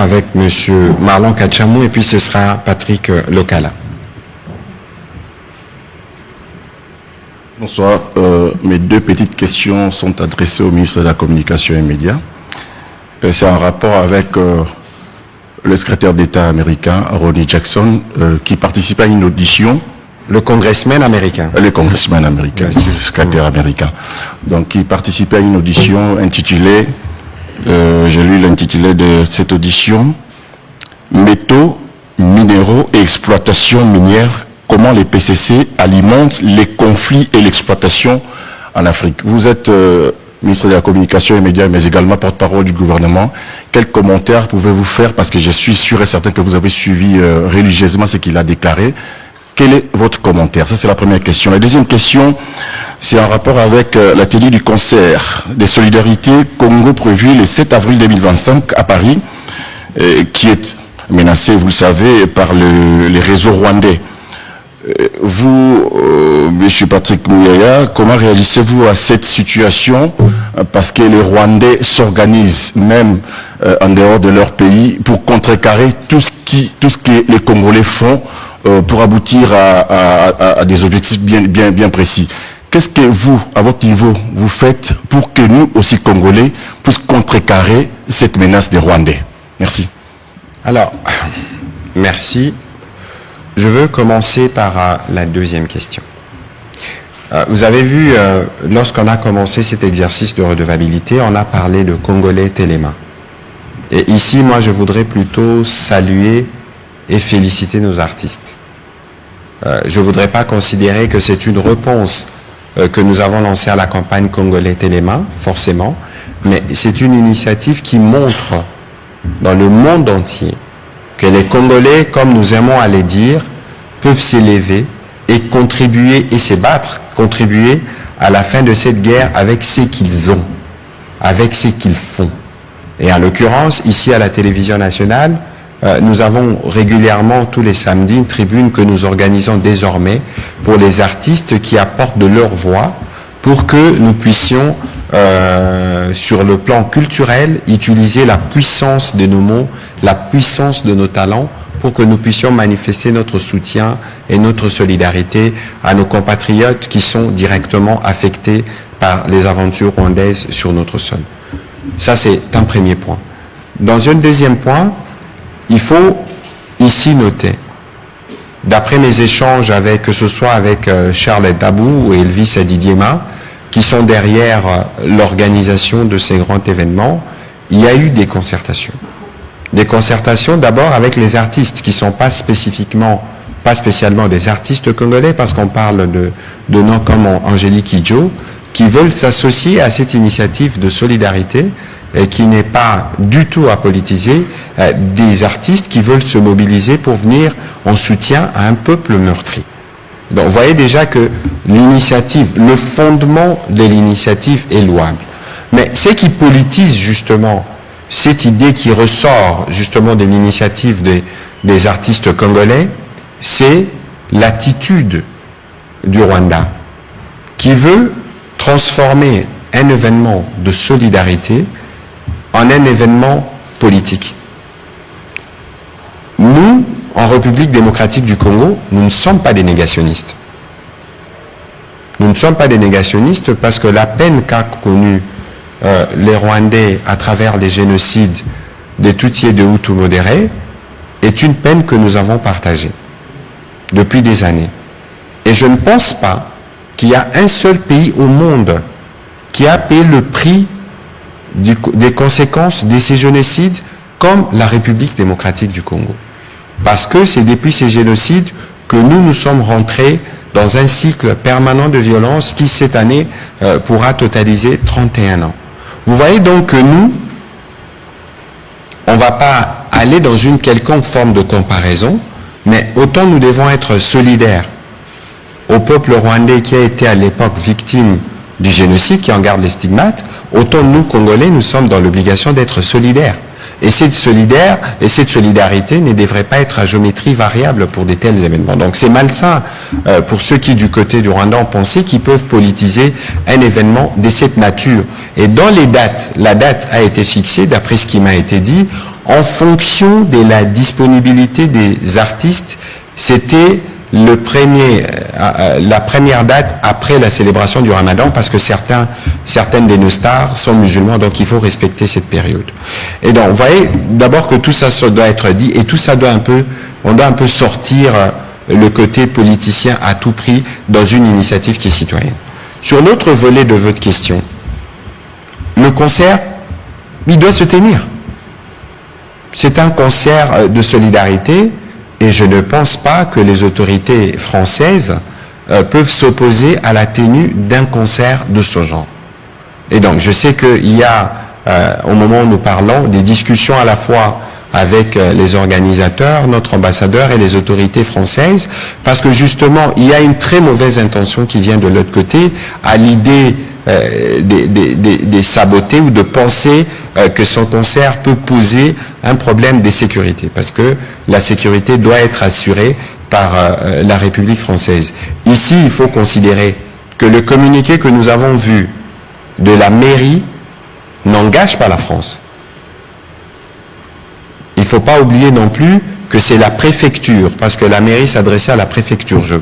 avec M. Marlon Kachamou et puis ce sera Patrick Lokala. Bonsoir. Mes deux petites questions sont adressées au ministre de la Communication et des Médias. C'est en rapport avec le secrétaire d'État américain, Ronny Jackson, qui participait à une audition. Le congressman américain. Le congressman américain, le secrétaire américain. Donc, qui participait à une audition intitulée, j'ai lu l'intitulé de cette audition, Métaux, minéraux et exploitation minière, comment les PCC alimentent les conflits et l'exploitation en Afrique. Vous êtes ministre de la Communication et des Médias, mais également porte-parole du gouvernement. Quels commentaires pouvez-vous faire, parce que je suis sûr et certain que vous avez suivi religieusement ce qu'il a déclaré. Quel est votre commentaire? Ça, c'est la première question. La deuxième question, c'est en rapport avec la tenue du concert des solidarités Congo prévu le 7 avril 2025 à Paris, qui est menacé, vous le savez, par les réseaux rwandais. Vous, M. Patrick Mouyaya, comment réagissez-vous à cette situation? Parce que les Rwandais s'organisent même en dehors de leur pays pour contrecarrer tout ce que les Congolais font pour aboutir à des objectifs bien précis. Qu'est-ce que vous, à votre niveau, vous faites pour que nous, aussi Congolais, puissions contrecarrer cette menace des Rwandais? Merci. Alors, merci. Je veux commencer par la deuxième question. Vous avez vu, lorsqu'on a commencé cet exercice de redevabilité, on a parlé de Congolais Téléma. Et ici, moi, je voudrais plutôt saluer et féliciter nos artistes. Je ne voudrais pas considérer que c'est une réponse que nous avons lancée à la campagne Congolais Téléma, forcément, mais c'est une initiative qui montre dans le monde entier que les Congolais, comme nous aimons à les dire, peuvent s'élever et contribuer et se battre, contribuer à la fin de cette guerre avec ce qu'ils ont, avec ce qu'ils font. Et en l'occurrence, ici à la télévision nationale, nous avons régulièrement tous les samedis une tribune que nous organisons désormais pour les artistes qui apportent de leur voix pour que nous puissions, sur le plan culturel, utiliser la puissance de nos mots, la puissance de nos talents pour que nous puissions manifester notre soutien et notre solidarité à nos compatriotes qui sont directement affectés par les aventures rwandaises sur notre sol. Ça, c'est un premier point. Dans un deuxième point, il faut ici noter, d'après mes échanges avec, que ce soit avec Charles Tabou ou Elvis Adidiema, qui sont derrière l'organisation de ces grands événements, il y a eu des concertations. Des concertations d'abord avec les artistes qui ne sont pas spécialement des artistes congolais, parce qu'on parle de noms comme Angélique Kidjo, qui veulent s'associer à cette initiative de solidarité et qui n'est pas du tout à politiser, des artistes qui veulent se mobiliser pour venir en soutien à un peuple meurtri. Donc vous voyez déjà que l'initiative, le fondement de l'initiative est louable. Mais ce qui politise justement cette idée qui ressort justement de l'initiative des artistes congolais, c'est l'attitude du Rwanda qui veut transformer un événement de solidarité en un événement politique. Nous, en République démocratique du Congo, nous ne sommes pas des négationnistes. Nous ne sommes pas des négationnistes parce que la peine qu'a connue les Rwandais à travers les génocides des Tutsis et des Hutus modérés est une peine que nous avons partagée depuis des années. Et je ne pense pas qu'il y a un seul pays au monde qui a payé le prix des conséquences de ces génocides comme la République démocratique du Congo. Parce que c'est depuis ces génocides que nous sommes rentrés dans un cycle permanent de violence qui, cette année, pourra totaliser 31 ans. Vous voyez donc que nous, on ne va pas aller dans une quelconque forme de comparaison, mais autant nous devons être solidaires au peuple rwandais qui a été à l'époque victime du génocide, qui en garde les stigmates, autant nous, Congolais, nous sommes dans l'obligation d'être solidaires. Et cette solidarité ne devrait pas être à géométrie variable pour de tels événements. Donc c'est malsain pour ceux qui, du côté du Rwanda, ont pensé qu'ils peuvent politiser un événement de cette nature. Et dans les dates, la date a été fixée, d'après ce qui m'a été dit, en fonction de la disponibilité des artistes. C'était la première date après la célébration du Ramadan, parce que certaines de nos stars sont musulmans, donc il faut respecter cette période. Et donc, vous voyez, d'abord que tout ça doit être dit, et tout ça on doit un peu sortir le côté politicien à tout prix dans une initiative qui est citoyenne. Sur l'autre volet de votre question, le concert, il doit se tenir. C'est un concert de solidarité, et je ne pense pas que les autorités françaises peuvent s'opposer à la tenue d'un concert de ce genre. Et donc, je sais qu'il y a, au moment où nous parlons, des discussions à la fois avec les organisateurs, notre ambassadeur et les autorités françaises, parce que justement, il y a une très mauvaise intention qui vient de l'autre côté, à l'idée de saboter ou de penser que son concert peut poser un problème de sécurité, parce que la sécurité doit être assurée par la République française. Ici, il faut considérer que le communiqué que nous avons vu de la mairie n'engage pas la France. Il ne faut pas oublier non plus que c'est la préfecture, parce que la mairie s'adressait à la préfecture. Je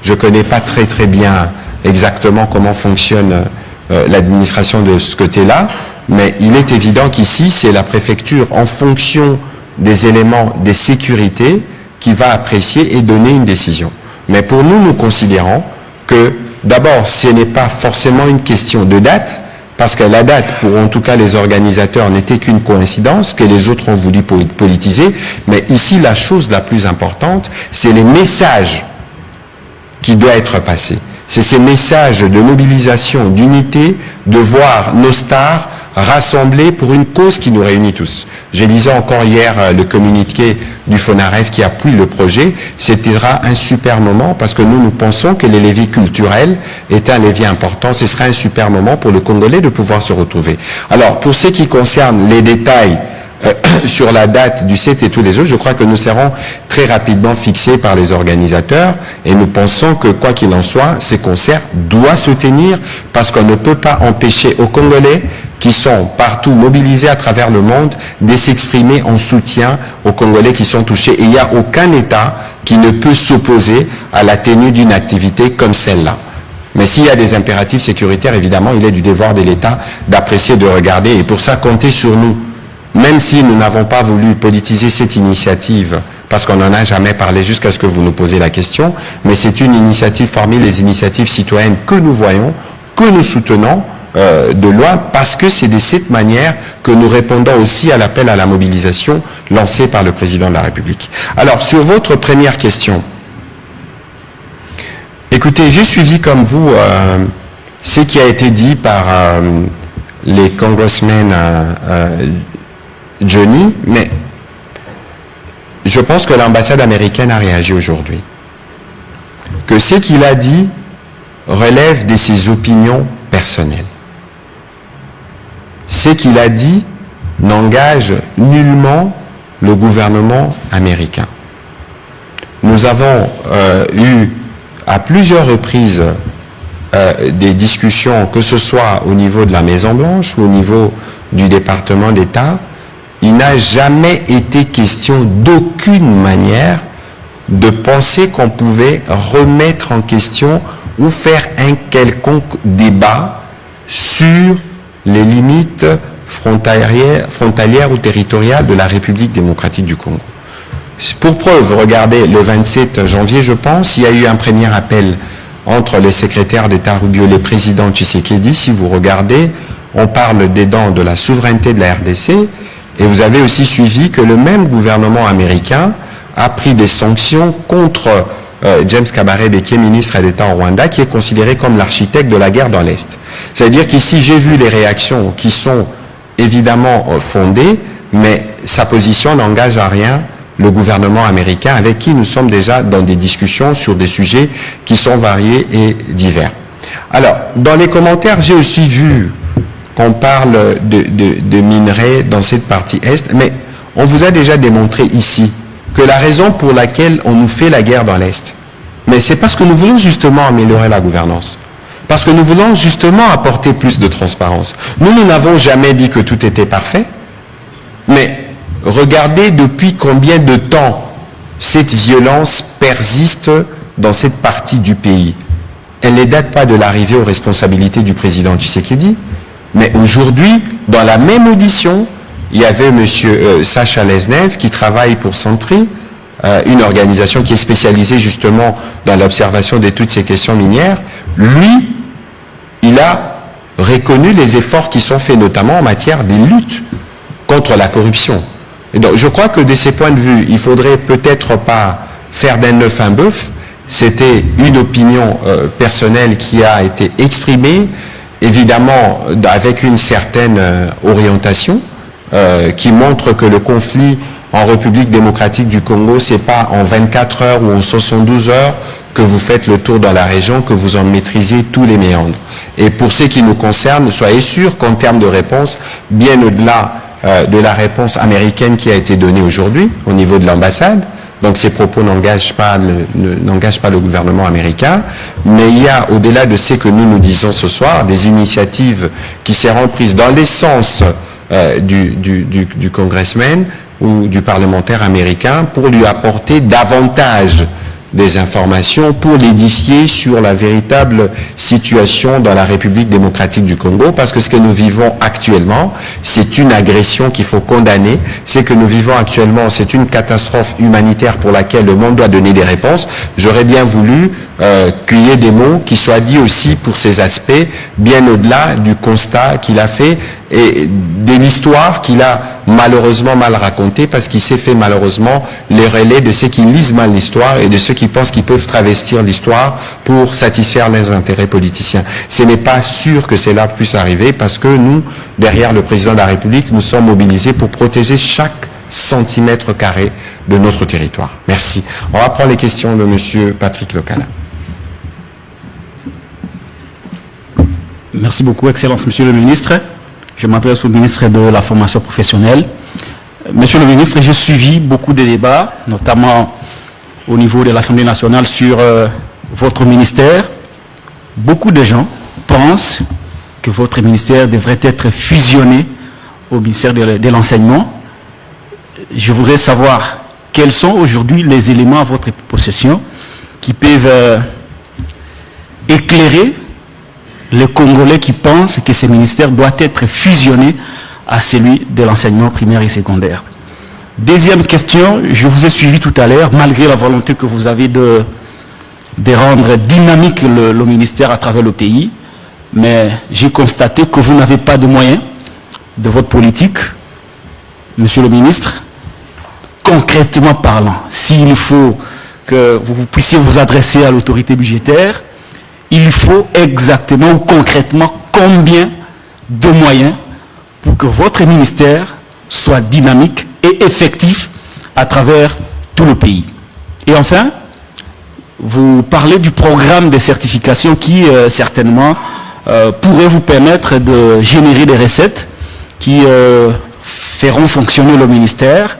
ne connais pas très bien exactement comment fonctionne l'administration de ce côté-là, mais il est évident qu'ici, c'est la préfecture, en fonction des éléments de sécurité, qui va apprécier et donner une décision. Mais pour nous, nous considérons que, d'abord, ce n'est pas forcément une question de date, parce que la date, pour en tout cas les organisateurs, n'était qu'une coïncidence que les autres ont voulu politiser. Mais ici, la chose la plus importante, c'est les messages qui doivent être passés. C'est ces messages de mobilisation, d'unité, de voir nos stars rassemblés pour une cause qui nous réunit tous. J'ai lisé encore hier le communiqué du FONAREF qui appuie le projet. C'était un super moment, parce que nous pensons que les leviers culturels est un levier important. Ce sera un super moment pour le Congolais de pouvoir se retrouver. Alors, pour ce qui concerne les détails sur la date du 7 et tous les autres, je crois que nous serons très rapidement fixés par les organisateurs, et nous pensons que, quoi qu'il en soit, ces concerts doivent se tenir, parce qu'on ne peut pas empêcher aux Congolais qui sont partout mobilisés à travers le monde de s'exprimer en soutien aux Congolais qui sont touchés. Et il n'y a aucun État qui ne peut s'opposer à la tenue d'une activité comme celle-là. Mais s'il y a des impératifs sécuritaires, évidemment, il est du devoir de l'État d'apprécier, de regarder, et pour ça, comptez sur nous. Même si nous n'avons pas voulu politiser cette initiative, parce qu'on n'en a jamais parlé jusqu'à ce que vous nous posiez la question, mais c'est une initiative parmi les initiatives citoyennes que nous voyons, que nous soutenons de loin, parce que c'est de cette manière que nous répondons aussi à l'appel à la mobilisation lancé par le président de la République. Alors, sur votre première question, écoutez, j'ai suivi comme vous ce qui a été dit par les congressmen Johnny, mais je pense que l'ambassade américaine a réagi aujourd'hui. Que ce qu'il a dit relève de ses opinions personnelles. Ce qu'il a dit n'engage nullement le gouvernement américain. Nous avons eu à plusieurs reprises des discussions, que ce soit au niveau de la Maison-Blanche ou au niveau du département d'État. Il n'a jamais été question d'aucune manière de penser qu'on pouvait remettre en question ou faire un quelconque débat sur les limites frontalières ou territoriales de la République démocratique du Congo. Pour preuve, regardez, le 27 janvier, je pense, il y a eu un premier appel entre les secrétaires d'État Rubio et le président Tshisekedi. Si vous regardez, on parle dedans de la souveraineté de la RDC, et vous avez aussi suivi que le même gouvernement américain a pris des sanctions contre James Kabarebe, qui est ministre d'État au Rwanda, qui est considéré comme l'architecte de la guerre dans l'Est. C'est-à-dire qu'ici, j'ai vu les réactions qui sont évidemment fondées, mais sa position n'engage à rien le gouvernement américain, avec qui nous sommes déjà dans des discussions sur des sujets qui sont variés et divers. Alors, dans les commentaires, j'ai aussi vu qu'on parle de minerais dans cette partie Est, mais on vous a déjà démontré ici que la raison pour laquelle on nous fait la guerre dans l'Est, mais c'est parce que nous voulons justement améliorer la gouvernance, parce que nous voulons justement apporter plus de transparence. Nous n'avons jamais dit que tout était parfait, mais regardez depuis combien de temps cette violence persiste dans cette partie du pays. Elle ne date pas de l'arrivée aux responsabilités du président Tshisekedi, mais aujourd'hui, dans la même audition, il y avait M. Sacha Lesnev qui travaille pour Sentry, une organisation qui est spécialisée justement dans l'observation de toutes ces questions minières. Lui, il a reconnu les efforts qui sont faits notamment en matière de lutte contre la corruption. Et donc, je crois que de ces points de vue, il faudrait peut-être pas faire d'un œuf un bœuf. C'était une opinion personnelle qui a été exprimée, évidemment avec une certaine orientation, qui montre que le conflit en République démocratique du Congo, c'est pas en 24 heures ou en 72 heures que vous faites le tour dans la région, que vous en maîtrisez tous les méandres. Et pour ce qui nous concerne, soyez sûrs qu'en termes de réponse, bien au-delà de la réponse américaine qui a été donnée aujourd'hui au niveau de l'ambassade, donc ces propos n'engagent pas le gouvernement américain, mais il y a, au-delà de ce que nous disons ce soir, des initiatives qui seront prises dans les sens du congressman ou du parlementaire américain pour lui apporter davantage des informations, pour l'édifier sur la véritable situation dans la République démocratique du Congo, parce que ce que nous vivons actuellement, c'est une agression qu'il faut condamner. Ce que nous vivons actuellement, c'est une catastrophe humanitaire pour laquelle le monde doit donner des réponses. J'aurais bien voulu qu'il y ait des mots qui soient dits aussi pour ces aspects, bien au-delà du constat qu'il a fait et de l'histoire qu'il a malheureusement mal racontée, parce qu'il s'est fait malheureusement les relais de ceux qui lisent mal l'histoire et de ceux qui pensent qu'ils peuvent travestir l'histoire pour satisfaire leurs intérêts politiciens. Ce n'est pas sûr que cela puisse arriver, parce que nous, derrière le président de la République, nous sommes mobilisés pour protéger chaque centimètre carré de notre territoire. Merci. On va prendre les questions de M. Patrick Lokala. Merci beaucoup, Excellence, Monsieur le Ministre. Je m'adresse au ministre de la Formation professionnelle. Monsieur le ministre, j'ai suivi beaucoup de débats, notamment au niveau de l'Assemblée nationale sur votre ministère. Beaucoup de gens pensent que votre ministère devrait être fusionné au ministère de l'Enseignement. Je voudrais savoir quels sont aujourd'hui les éléments à votre possession qui peuvent éclairer les Congolais qui pensent que ce ministère doit être fusionné à celui de l'enseignement primaire et secondaire. Deuxième question, je vous ai suivi tout à l'heure, malgré la volonté que vous avez de rendre dynamique le ministère à travers le pays, mais j'ai constaté que vous n'avez pas de moyens de votre politique. Monsieur le ministre, concrètement parlant, s'il faut que vous puissiez vous adresser à l'autorité budgétaire, il faut exactement ou concrètement combien de moyens pour que votre ministère soit dynamique et effectif à travers tout le pays. Et enfin, vous parlez du programme de certification qui certainement pourrait vous permettre de générer des recettes qui feront fonctionner le ministère.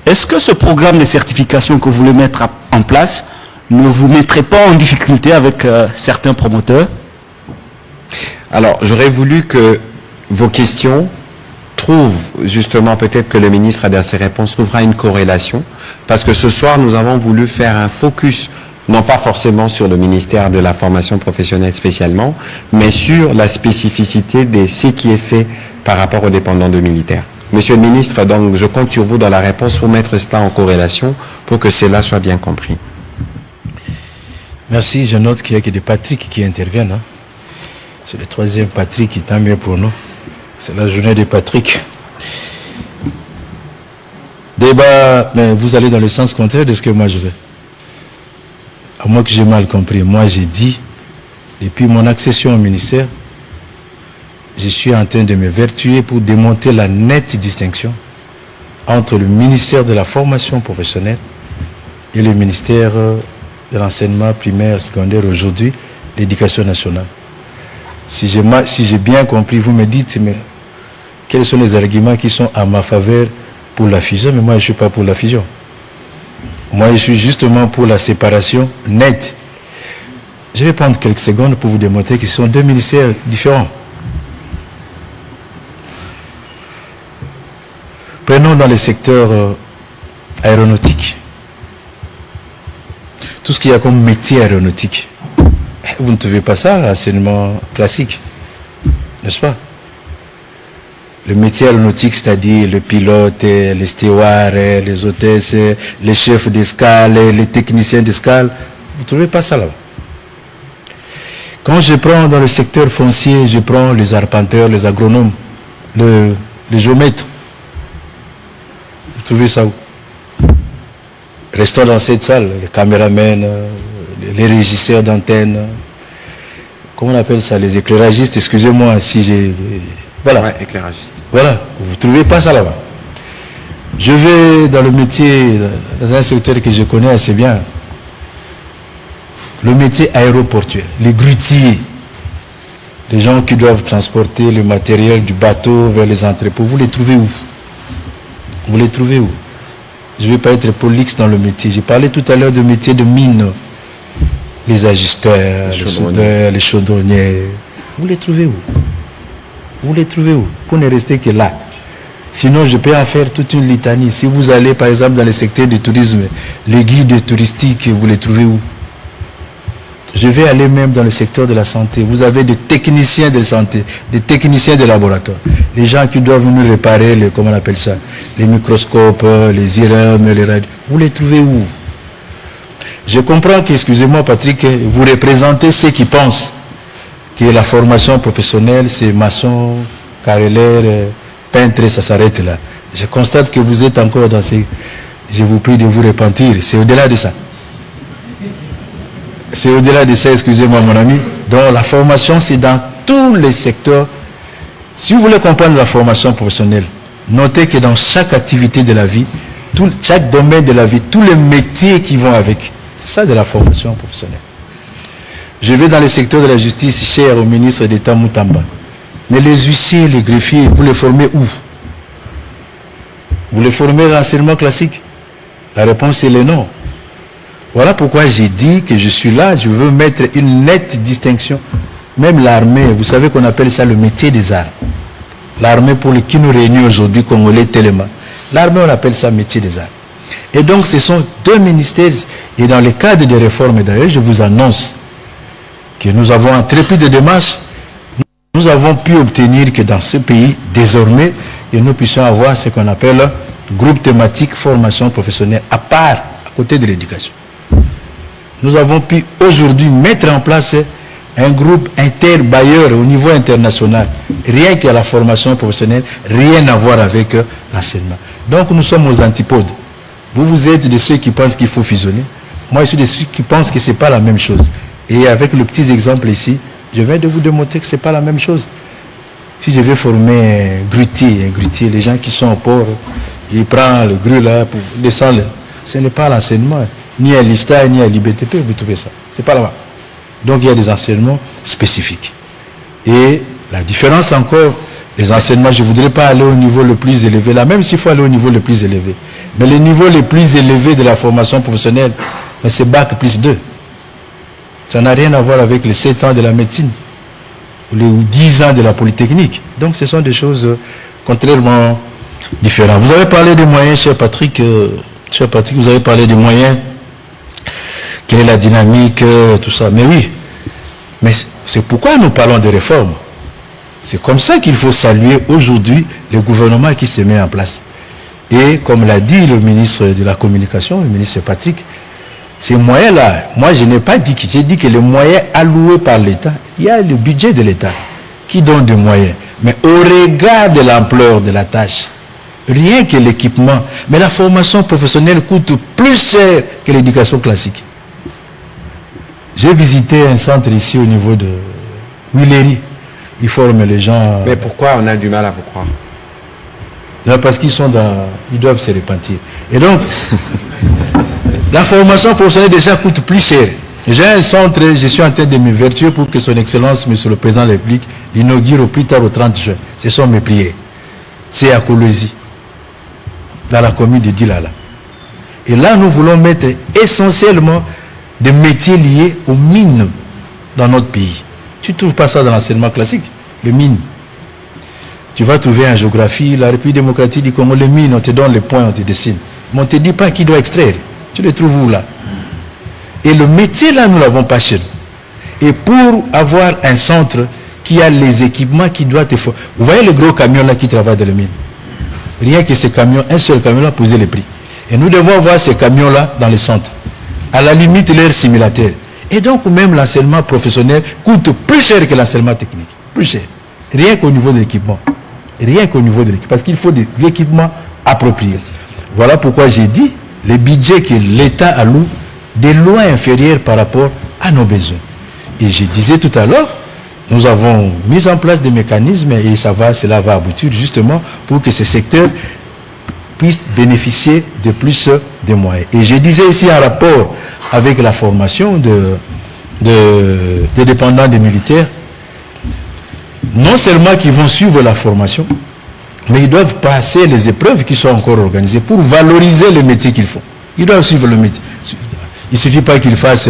Est-ce que ce programme de certification que vous voulez mettre en place ne vous mettrait pas en difficulté avec certains promoteurs? Alors, j'aurais voulu que vos questions trouvent, justement, peut-être que le ministre, dans ses réponses, trouvera une corrélation, parce que ce soir, nous avons voulu faire un focus, non pas forcément sur le ministère de la formation professionnelle spécialement, mais sur la spécificité de ce qui est fait par rapport aux dépendants de militaires. Monsieur le ministre, donc, je compte sur vous dans la réponse pour mettre cela en corrélation pour que cela soit bien compris. Merci, je note qu'il n'y a que des Patrick qui interviennent. C'est le troisième Patrick qui tant mieux pour nous. C'est la journée des Patrick. Débat, mais vous allez dans le sens contraire de ce que moi je veux. À moins que j'ai mal compris. Moi j'ai dit, depuis mon accession au ministère, je suis en train de me vertuer pour démonter la nette distinction entre le ministère de la formation professionnelle et le ministère de l'enseignement primaire, secondaire, aujourd'hui, l'éducation nationale. Si j'ai bien compris, vous me dites, mais quels sont les arguments qui sont à ma faveur pour la fusion? Mais moi, je ne suis pas pour la fusion. Moi, je suis justement pour la séparation nette. Je vais prendre quelques secondes pour vous démontrer que ce sont deux ministères différents. Prenons dans le secteur aéronautique. Tout ce qu'il y a comme métier aéronautique. Vous ne trouvez pas ça, l'enseignement classique, n'est-ce pas? Le métier aéronautique, c'est-à-dire le pilote, les stewards, les hôtesses, les chefs d'escale, les techniciens d'escale, vous ne trouvez pas ça là-bas. Quand je prends dans le secteur foncier, je prends les arpenteurs, les agronomes, les géomètres. Vous trouvez ça où? Restons dans cette salle, les caméramens, les régisseurs d'antenne, comment on appelle ça, les éclairagistes, excusez-moi si j'ai... Voilà. Ouais, éclairagiste. Voilà, vous ne trouvez pas ça là-bas. Je vais dans le métier, dans un secteur que je connais assez bien, le métier aéroportuaire, les grutiers, les gens qui doivent transporter le matériel du bateau vers les entrepôts, vous les trouvez où? Vous les trouvez où? Je ne vais pas être prolixe dans le métier. J'ai parlé tout à l'heure de métier de mine, les ajusteurs, les soudeurs, les chaudronniers. Vous les trouvez où? Vous les trouvez où? Vous ne restez que là. Sinon, je peux en faire toute une litanie. Si vous allez, par exemple, dans le secteur du tourisme, les guides touristiques, vous les trouvez où? Je vais aller même dans le secteur de la santé. Vous avez des techniciens de santé, des techniciens de laboratoire. Les gens qui doivent nous réparer, comment on appelle ça, les microscopes, les IRM, les radios. Vous les trouvez où? Je comprends que, excusez-moi Patrick, vous représentez ceux qui pensent que la formation professionnelle, c'est maçon, carreleur, peintre, ça s'arrête là. Je constate que vous êtes encore dans ces... Je vous prie de vous repentir. C'est au-delà de ça. C'est au-delà de ça, excusez-moi mon ami. Donc la formation, c'est dans tous les secteurs. Si vous voulez comprendre la formation professionnelle, notez que dans chaque activité de la vie, chaque domaine de la vie, tous les métiers qui vont avec, c'est ça de la formation professionnelle. Je vais dans le secteur de la justice, cher au ministre d'État Moutamba. Mais les huissiers, les greffiers, vous les formez où? Vous les formez dans l'enseignement classique? La réponse est le non. Voilà pourquoi j'ai dit que je suis là, je veux mettre une nette distinction. Même l'armée, vous savez qu'on appelle ça le métier des arts. L'armée pour qui nous réunit aujourd'hui, Congolais tellement. L'armée, on appelle ça métier des arts. Et donc, ce sont deux ministères. Et dans le cadre des réformes, d'ailleurs, je vous annonce que nous avons entrepris des démarches. Nous avons pu obtenir que dans ce pays, désormais, que nous puissions avoir ce qu'on appelle groupe thématique formation professionnelle à part, à côté de l'éducation. Nous avons pu aujourd'hui mettre en place un groupe interbailleur au niveau international, rien qu'à la formation professionnelle, rien à voir avec l'enseignement. Donc nous sommes aux antipodes. Vous êtes de ceux qui pensent qu'il faut fusionner. Moi, je suis de ceux qui pensent que ce n'est pas la même chose. Et avec le petit exemple ici, je viens de vous démontrer que ce n'est pas la même chose. Si je vais former un grutier, les gens qui sont au port, ils prennent le grue là pour descendre. Ce n'est pas l'enseignement. Ni à l'ISTA, ni à l'IBTP, vous trouvez ça. Ce n'est pas là-bas. Donc il y a des enseignements spécifiques. Et la différence encore, les enseignements, je ne voudrais pas aller au niveau le plus élevé là, même s'il faut aller au niveau le plus élevé. Mais le niveau le plus élevé de la formation professionnelle, c'est Bac plus 2. Ça n'a rien à voir avec les 7 ans de la médecine, ou les 10 ans de la polytechnique. Donc ce sont des choses contrairement différentes. Vous avez parlé des moyens, cher Patrick, vous avez parlé des moyens. Quelle est la dynamique, tout ça. Mais oui, mais c'est pourquoi nous parlons de réformes. C'est comme ça qu'il faut saluer aujourd'hui le gouvernement qui se met en place. Et comme l'a dit le ministre de la Communication, le ministre Patrick, ces moyens-là, moi je n'ai pas dit que, j'ai dit que les moyens alloués par l'État, il y a le budget de l'État qui donne des moyens. Mais au regard de l'ampleur de la tâche, rien que l'équipement, mais la formation professionnelle coûte plus cher que l'éducation classique. J'ai visité un centre ici au niveau de Willery. Ils forment les gens. Mais pourquoi on a du mal à vous croire? Non, parce qu'ils ils doivent se repentir. Et donc, la formation professionnelle déjà coûte plus cher. J'ai un centre, je suis en train de me vertuer pour que son Excellence, Monsieur le Président de la République, l'inaugure au plus tard au 30 juin. Ce sont mes prières. C'est à Kolwezi, dans la commune de Dilala. Et là, nous voulons mettre essentiellement des métiers liés aux mines dans notre pays. Tu ne trouves pas ça dans l'enseignement classique, les mines. Tu vas trouver en géographie, la République démocratique du Congo, les mines, on te donne les points, on te dessine. Mais on ne te dit pas qui doit extraire. Tu les trouves où là? Et le métier là, nous ne l'avons pas chez nous. Et pour avoir un centre qui a les équipements qui doivent être... Vous voyez le gros camion là qui travaille dans les mines? Rien que ces camions, un seul camion là, poser les prix. Et nous devons avoir ces camions là dans les centres. À la limite, l'air simulateur. Et donc même l'enseignement professionnel coûte plus cher que l'enseignement technique. Plus cher. Rien qu'au niveau de l'équipement. Rien qu'au niveau de l'équipement. Parce qu'il faut des équipements appropriés. Voilà pourquoi j'ai dit, les budgets que l'État alloue, de loin inférieurs par rapport à nos besoins. Et je disais tout à l'heure, nous avons mis en place des mécanismes et cela va aboutir justement pour que ces secteurs puissent bénéficier de plus de moyens. Et je disais ici en rapport avec la formation des dépendants des militaires, non seulement qu'ils vont suivre la formation, mais ils doivent passer les épreuves qui sont encore organisées pour valoriser le métier qu'ils font. Ils doivent suivre le métier. Il ne suffit pas qu'ils fassent...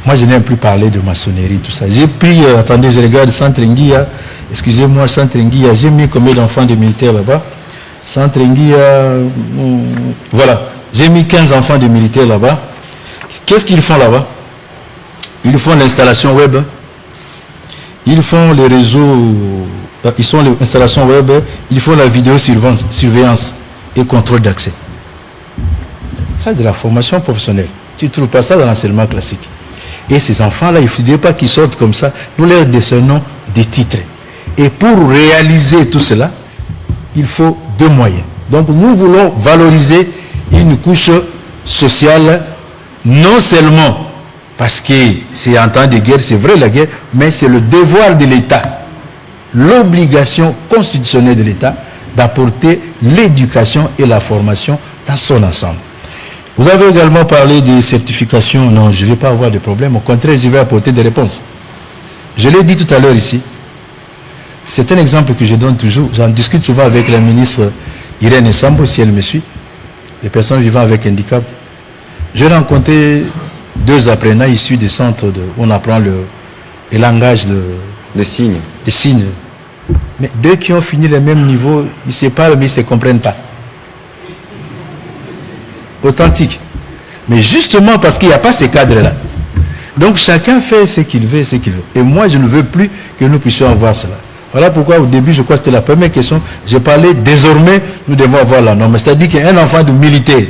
moi, je n'aime plus parler de maçonnerie, tout ça. J'ai pris... attendez, je regarde Centre Nguia. Excusez-moi, Centre Nguia. J'ai mis combien d'enfants de militaires là-bas? Centre Nguia... voilà. J'ai mis 15 enfants de militaires là-bas. Qu'est-ce qu'ils font là-bas? Ils font l'installation web. Ils font les réseaux... ils font l'installation web. Ils font la vidéosurveillance et contrôle d'accès. Ça, c'est de la formation professionnelle. Tu ne trouves pas ça dans l'enseignement classique. Et ces enfants-là, il ne faudrait pas qu'ils sortent comme ça. Nous leur décernons des titres. Et pour réaliser tout cela, il faut deux moyens. Donc nous voulons valoriser une couche sociale, non seulement parce que c'est en temps de guerre, c'est vrai la guerre, mais c'est le devoir de l'État, l'obligation constitutionnelle de l'État d'apporter l'éducation et la formation dans son ensemble. Vous avez également parlé des certifications. Non, je ne vais pas avoir de problème. Au contraire, je vais apporter des réponses. Je l'ai dit tout à l'heure ici. C'est un exemple que je donne toujours. J'en discute souvent avec la ministre Irène Sambo, si elle me suit. Les personnes vivant avec handicap. J'ai rencontré 2 apprenants issus des centres où on apprend le langage de signes. Des signes. Mais 2 qui ont fini le même niveau, ils se parlent mais ils ne se comprennent pas. Authentique. Mais justement parce qu'il n'y a pas ces cadres-là. Donc chacun fait ce qu'il veut, Et moi, je ne veux plus que nous puissions avoir cela. Voilà pourquoi au début, je crois que c'était la première question. J'ai parlé, désormais, nous devons avoir la norme. C'est-à-dire qu'un enfant de militaire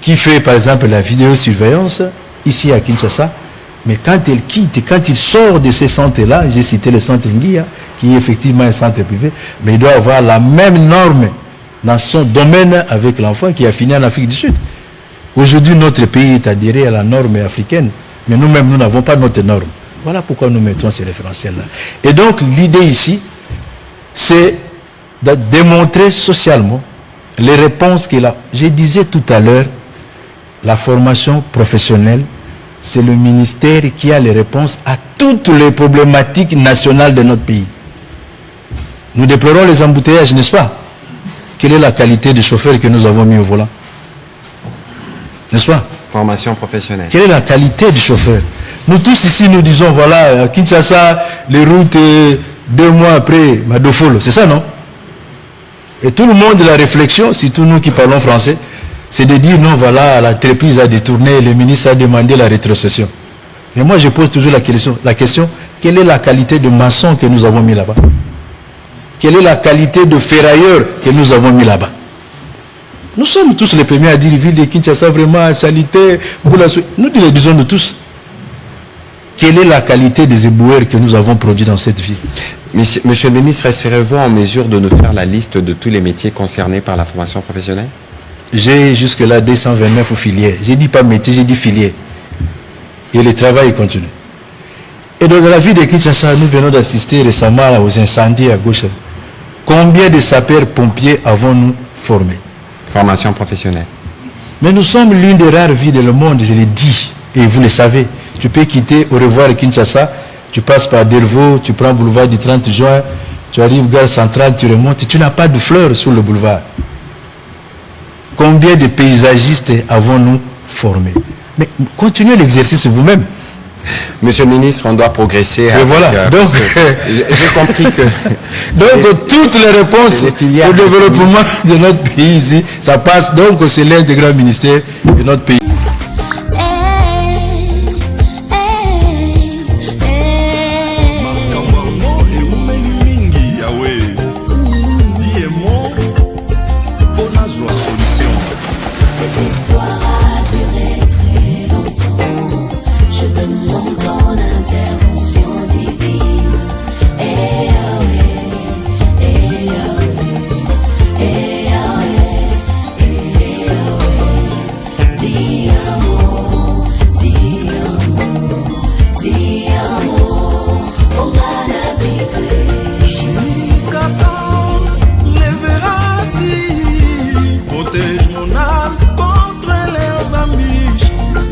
qui fait, par exemple, la vidéosurveillance, ici à Kinshasa, mais quand il quitte, quand il sort de ces centres-là, j'ai cité le centre Nguia, qui est effectivement un centre privé, mais il doit avoir la même norme dans son domaine avec l'enfant qui a fini en Afrique du Sud. Aujourd'hui, notre pays est adhéré à la norme africaine, mais nous-mêmes, nous n'avons pas notre norme. Voilà pourquoi nous mettons ces référentiels-là. Et donc, l'idée ici, c'est de démontrer socialement les réponses qu'il a. Je disais tout à l'heure, la formation professionnelle, c'est le ministère qui a les réponses à toutes les problématiques nationales de notre pays. Nous déplorons les embouteillages, n'est-ce pas? Quelle est la qualité du chauffeur que nous avons mis au volant? N'est-ce pas? Formation professionnelle. Quelle est la qualité du chauffeur? Nous tous ici, nous disons, voilà, à Kinshasa, les routes, 2 mois après, Madofolo, c'est ça, non? Et tout le monde, la réflexion, surtout nous qui parlons français, c'est de dire, non, voilà, l'entreprise a détourné, le ministre a demandé la rétrocession. Mais moi, je pose toujours la question, quelle est la qualité de maçon que nous avons mis là-bas? Quelle est la qualité de ferrailleur que nous avons mis là-bas? Nous sommes tous les premiers à dire, ville de Kinshasa, vraiment, sanitaire, nous le disons nous tous. Quelle est la qualité des éboueurs que nous avons produits dans cette ville? Monsieur le ministre, serez-vous en mesure de nous faire la liste de tous les métiers concernés par la formation professionnelle? J'ai jusque-là 229 filières. J'ai dit pas métier, j'ai dit filières. Et le travail continue. Et dans la ville de Kinshasa, nous venons d'assister récemment aux incendies à gauche. Combien de sapeurs-pompiers avons-nous formés? Formation professionnelle. Mais nous sommes l'une des rares villes dans le monde, je l'ai dit, et vous le savez. Tu peux quitter au revoir Kinshasa, tu passes par Delvaux, tu prends le boulevard du 30 juin, tu arrives gare centrale, tu remontes, tu n'as pas de fleurs sur le boulevard. Combien de paysagistes avons-nous formés? Mais continuez l'exercice vous-même. Monsieur le ministre, on doit progresser. Et voilà. Donc, j'ai compris que... donc toutes les réponses c'est des filières au développement de notre pays ici, ça passe donc c'est l'un des grands ministères de notre pays. Cette histoire a duré très longtemps. Je demande ton intervention divine. Eh Yahweh, eh Yahweh, eh Yahweh, eh Yahweh. Dis un mot, dis un mot, dis un mot. Oh Manabikwe. Jusqu'à quand lèveras-tu? Protège mon âme contre les ambiches,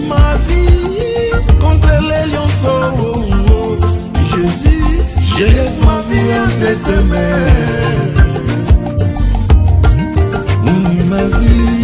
ma vie contre les lionceaux. Jésus, je laisse ma vie entre tes mains. Ma vie